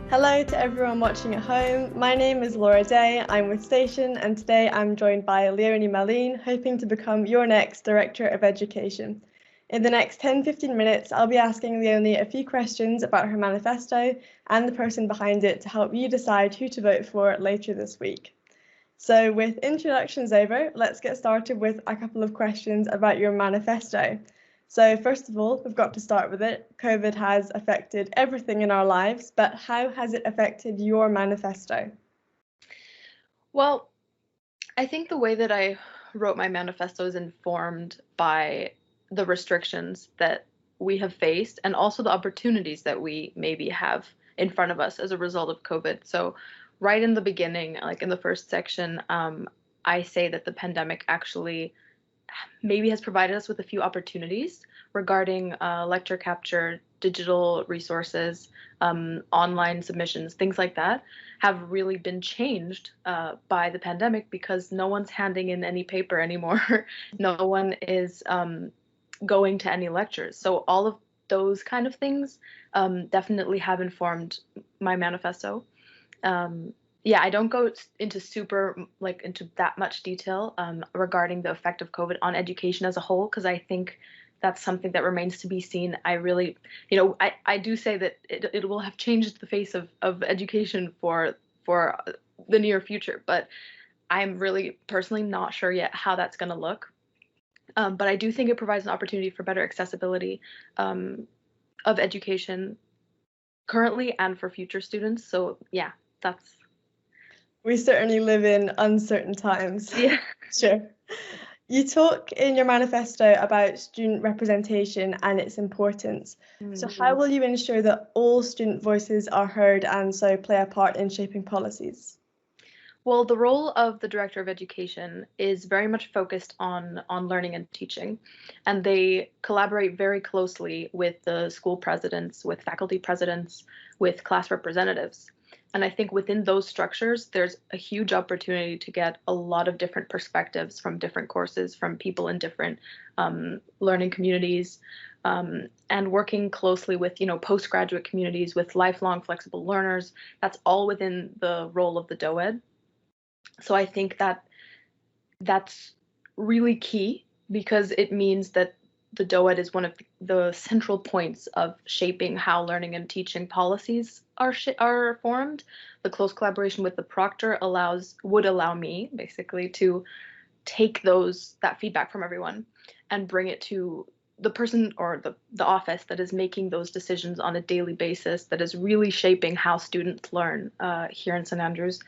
Hello to everyone watching at home. My name is Laura Day. I'm with St.Ation, and today I'm joined by Leonie Malin, hoping to become your next Director of Education. In the next 10-15 minutes, I'll be asking Leonie a few questions about her manifesto and the person behind it to help you decide who to vote for later this week. So with introductions over, let's get started with a couple of questions about your manifesto. So first of all, we've got to start with it. COVID has affected everything in our lives, but how has it affected your manifesto? Well, I think the way that I wrote my manifesto is informed by the restrictions that we have faced and also the opportunities that we maybe have in front of us as a result of COVID. So, right in the beginning, like in the first section, I say that the pandemic actually maybe has provided us with a few opportunities regarding lecture capture, digital resources, online submissions, things like that have really been changed by the pandemic because no one's handing in any paper anymore. No one is going to any lectures. So all of those kind of things definitely have informed my manifesto. Yeah, I don't go into into that much detail regarding the effect of COVID on education as a whole, because I think that's something that remains to be seen. I really, I do say that it will have changed the face of education for the near future, but I'm really personally not sure yet how that's going to look. But I do think it provides an opportunity for better accessibility of education currently and for future students. So yeah, that's We certainly live in uncertain times. yeah. Sure. You talk in your manifesto about student representation and its importance. So how will you ensure that all student voices are heard and so play a part in shaping policies? Well, the role of the director of education is very much focused on learning and teaching, and they collaborate very closely with the school presidents, with faculty presidents, with class representatives. And I think within those structures, there's a huge opportunity to get a lot of different perspectives from different courses, from people in different learning communities, and working closely with, postgraduate communities, with lifelong flexible learners. That's all within the role of the DOED. So I think that that's really key because it means that the DOED is one of the central points of shaping how learning and teaching policies are formed. The close collaboration with the proctor would allow me basically to take that feedback from everyone and bring it to the person or the office that is making those decisions on a daily basis, that is really shaping how students learn here in St. Andrews.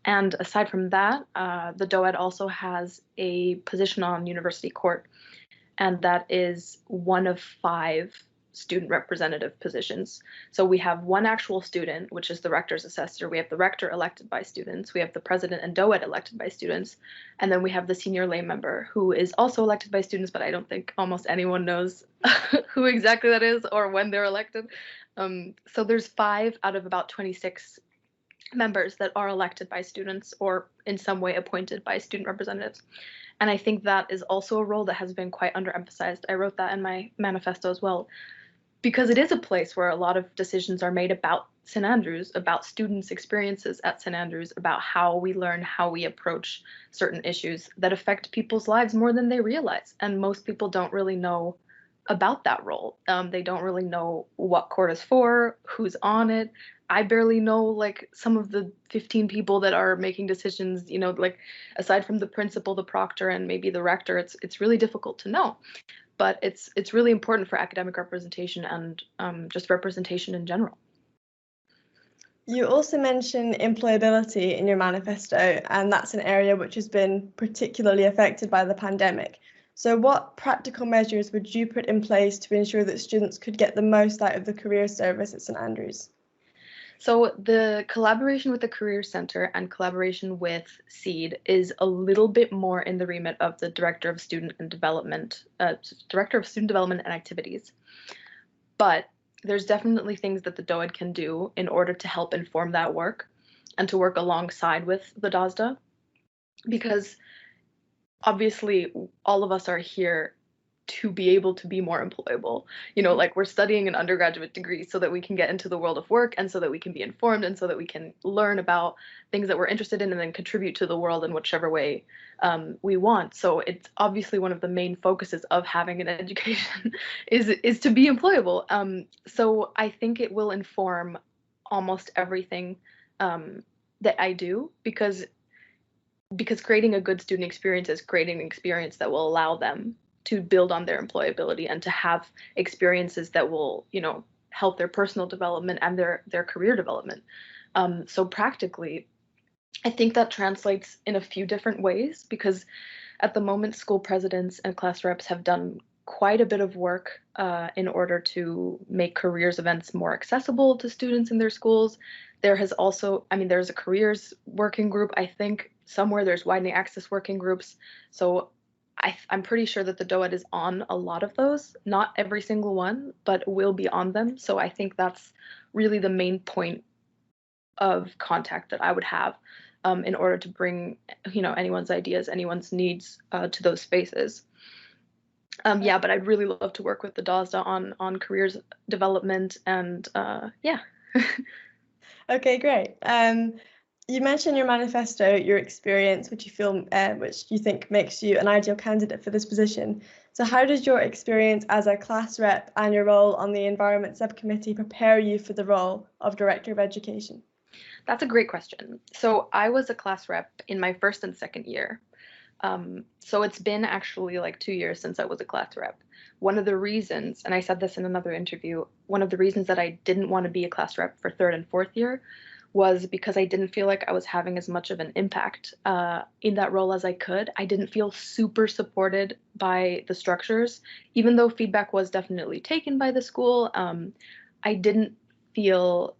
And aside from that, the DOED also has a position on university court, and that is one of 5 student representative positions. So we have one actual student, which is the rector's assessor. We have the rector elected by students. We have the president and DOED elected by students. And then we have the senior lay member, who is also elected by students, but I don't think almost anyone knows who exactly that is or when they're elected. So there's 5 out of about 26 members that are elected by students or in some way appointed by student representatives. And I think that is also a role that has been quite underemphasized. I wrote that in my manifesto as well, because it is a place where a lot of decisions are made about St. Andrews, about students' experiences at St. Andrews, about how we learn, how we approach certain issues that affect people's lives more than they realize. And most people don't really know about that role. They don't really know what court is for, who's on it. I barely know like some of the 15 people that are making decisions, like aside from the principal, the proctor, and maybe the rector, it's really difficult to know. But it's really important for academic representation and just representation in general. You also mention employability in your manifesto, and that's an area which has been particularly affected by the pandemic. So what practical measures would you put in place to ensure that students could get the most out of the career service at St. Andrews? So the collaboration with the Career Center and collaboration with SEED is a little bit more in the remit of the Director of Student Development and Activities. But there's definitely things that the DOED can do in order to help inform that work and to work alongside with the DOSDA, because obviously all of us are here to be able to be more employable. Like we're studying an undergraduate degree so that we can get into the world of work and so that we can be informed and so that we can learn about things that we're interested in and then contribute to the world in whichever way we want. So it's obviously one of the main focuses of having an education is to be employable. So I think it will inform almost everything that I do because creating a good student experience is creating an experience that will allow them to build on their employability and to have experiences that will, help their personal development and their career development. So practically, I think that translates in a few different ways because at the moment, school presidents and class reps have done quite a bit of work in order to make careers events more accessible to students in their schools. There has also, there's a careers working group, I think somewhere there's widening access working groups. So I'm pretty sure that the DOED is on a lot of those, not every single one, but will be on them. So I think that's really the main point of contact that I would have in order to bring, anyone's ideas, anyone's needs to those spaces. Yeah, but I'd really love to work with the DOSDA on careers development and yeah. Okay, great. You mentioned your manifesto, your experience, which you think makes you an ideal candidate for this position. So how does your experience as a class rep and your role on the Environment Subcommittee prepare you for the role of Director of Education? That's a great question. So I was a class rep in my first and second year. So it's been actually like 2 years since I was a class rep. One of the reasons, and I said this in another interview, one of the reasons that I didn't want to be a class rep for third and fourth year was because I didn't feel like I was having as much of an impact in that role as I could. I didn't feel super supported by the structures, even though feedback was definitely taken by the school. I didn't feel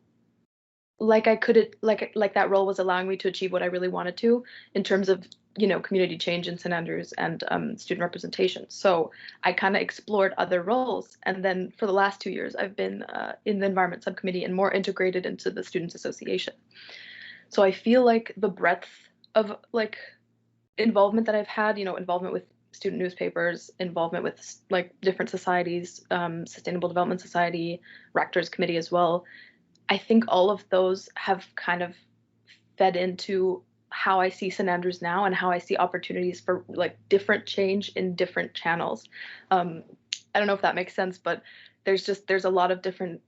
like I could like that role was allowing me to achieve what I really wanted to in terms of community change in St. Andrews and student representation. So I kind of explored other roles, and then for the last 2 years I've been in the Environment Subcommittee and more integrated into the Students Association. So I feel like the breadth of like involvement that I've had, involvement with student newspapers, involvement with like different societies, Sustainable Development Society, Rectors Committee as well. I think all of those have kind of fed into how I see St. Andrews now and how I see opportunities for like different change in different channels. I don't know if that makes sense, but there's a lot of different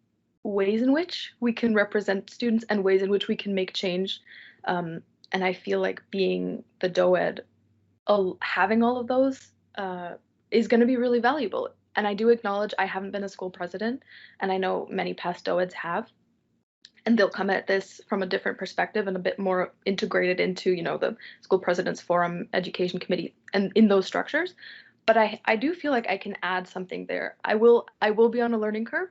ways in which we can represent students and ways in which we can make change. And I feel like being the DOED, having all of those is going to be really valuable. And I do acknowledge I haven't been a school president, and I know many past DOEDs have. And they'll come at this from a different perspective and a bit more integrated into, the school president's forum, education committee, and in those structures. But I do feel like I can add something there. I will be on a learning curve,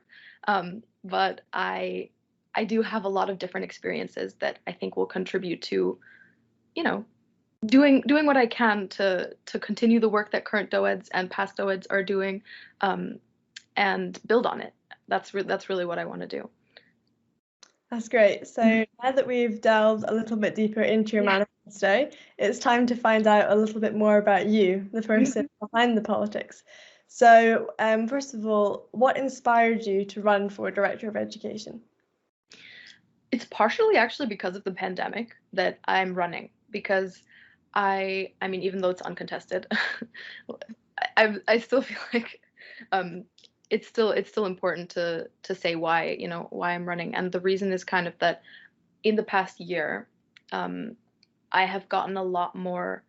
but I do have a lot of different experiences that I think will contribute to, doing what I can to continue the work that current DOEDs and past DOEDs are doing, and build on it. That's really what I want to do. That's great. So now that we've delved a little bit deeper into your manifesto, it's time to find out a little bit more about you, the person behind the politics. So first of all, what inspired you to run for Director of Education? It's partially actually because of the pandemic that I'm running, because I mean, even though it's uncontested, I still feel like it's still important to say why I'm running. And the reason is kind of that in the past year, I have gotten a lot more,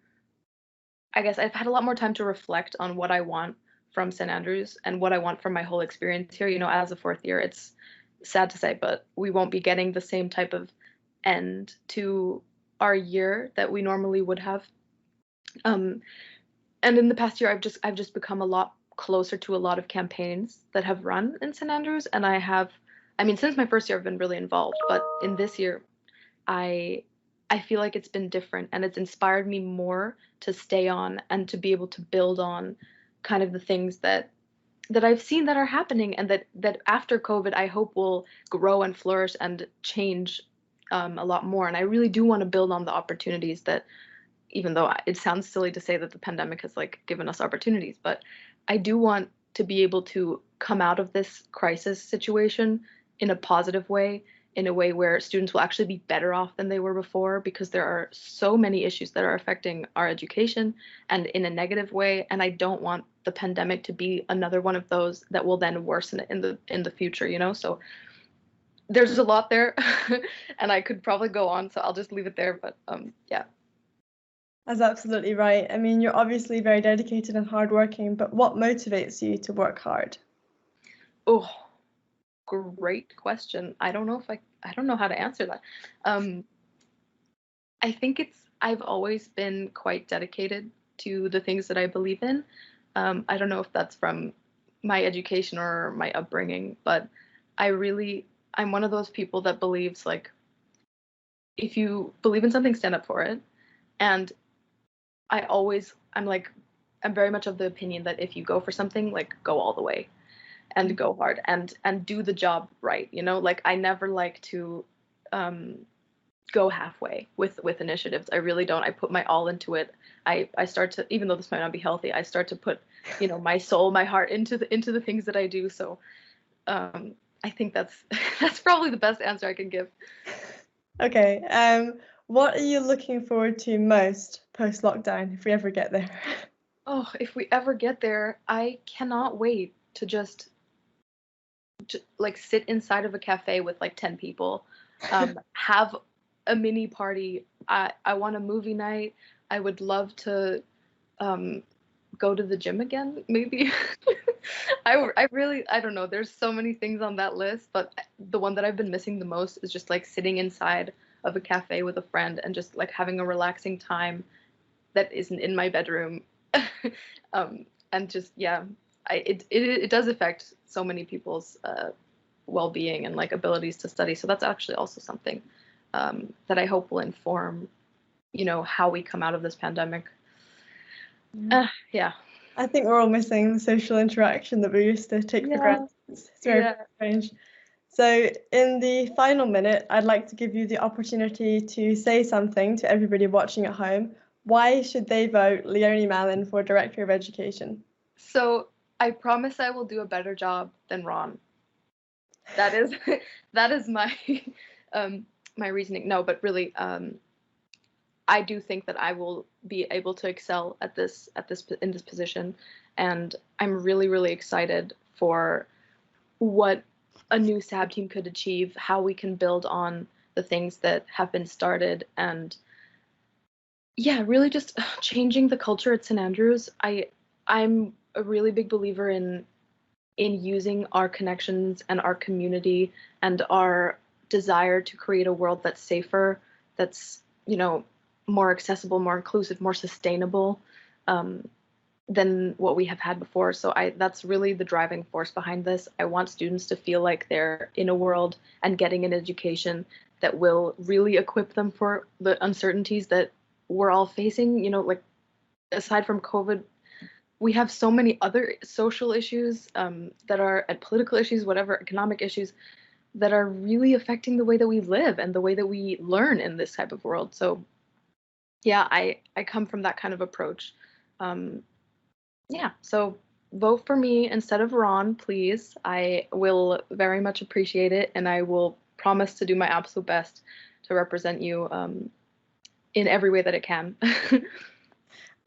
I guess I've had a lot more time to reflect on what I want from St. Andrews and what I want from my whole experience here. As a fourth year, it's sad to say, but we won't be getting the same type of end to our year that we normally would have. And in the past year, I've just become a lot closer to a lot of campaigns that have run in St. Andrews, and since my first year I've been really involved, but in this year I feel like it's been different, and it's inspired me more to stay on and to be able to build on kind of the things that I've seen that are happening, and that after COVID I hope will grow and flourish and change a lot more. And I really do want to build on the opportunities that, even though it sounds silly to say that the pandemic has like given us opportunities, but I do want to be able to come out of this crisis situation in a positive way, in a way where students will actually be better off than they were before, because there are so many issues that are affecting our education and in a negative way. And I don't want the pandemic to be another one of those that will then worsen it in the future, you know? So there's a lot there and I could probably go on, so I'll just leave it there. But yeah. That's absolutely right. I mean, you're obviously very dedicated and hardworking, but what motivates you to work hard? Oh, great question. I don't know how to answer that. I think I've always been quite dedicated to the things that I believe in. I don't know if that's from my education or my upbringing, but I'm one of those people that believes, like, if you believe in something, stand up for it. And I'm very much of the opinion that if you go for something, like, go all the way and go hard and do the job right, you know? Like, I never like to go halfway with initiatives. I really don't. I put my all into it. I start to, even though this might not be healthy, I start to put, you know, my soul, my heart into the things that I do. So I think that's probably the best answer I can give. Okay. What are you looking forward to most post-lockdown, if we ever get there? Oh, if we ever get there, I cannot wait to just like sit inside of a cafe with like 10 people, have a mini party. I want a movie night. I would love to go to the gym again, maybe. I don't know. There's so many things on that list, but the one that I've been missing the most is just like sitting inside of a cafe with a friend and just like having a relaxing time that isn't in my bedroom. And just, yeah, it does affect so many people's well-being and like abilities to study. So that's actually also something that I hope will inform, you know, how we come out of this pandemic. Yeah. I think we're all missing the social interaction that we used to take for granted. It's very strange. So in the final minute, I'd like to give you the opportunity to say something to everybody watching at home. Why should they vote Leonie Malin for Director of Education? So I promise I will do a better job than Ron. That is my my reasoning. No, but really, I do think that I will be able to excel in this position, and I'm really, really excited for what a new SAB team could achieve, how we can build on the things that have been started, and yeah, really just changing the culture at St. Andrews. I'm a really big believer in using our connections and our community and our desire to create a world that's safer, that's, you know, more accessible, more inclusive, more sustainable than what we have had before. So that's really the driving force behind this. I want students to feel like they're in a world and getting an education that will really equip them for the uncertainties that we're all facing. You know, like, aside from COVID, we have so many other social issues that are, and political issues, whatever, economic issues that are really affecting the way that we live and the way that we learn in this type of world. So yeah, I come from that kind of approach. Yeah, so vote for me instead of Ron, please. I will very much appreciate it, and I will promise to do my absolute best to represent you in every way that it can.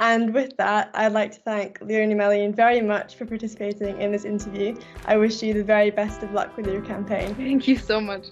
And with that, I'd like to thank Leonie Malin very much for participating in this interview. I wish you the very best of luck with your campaign. Thank you so much.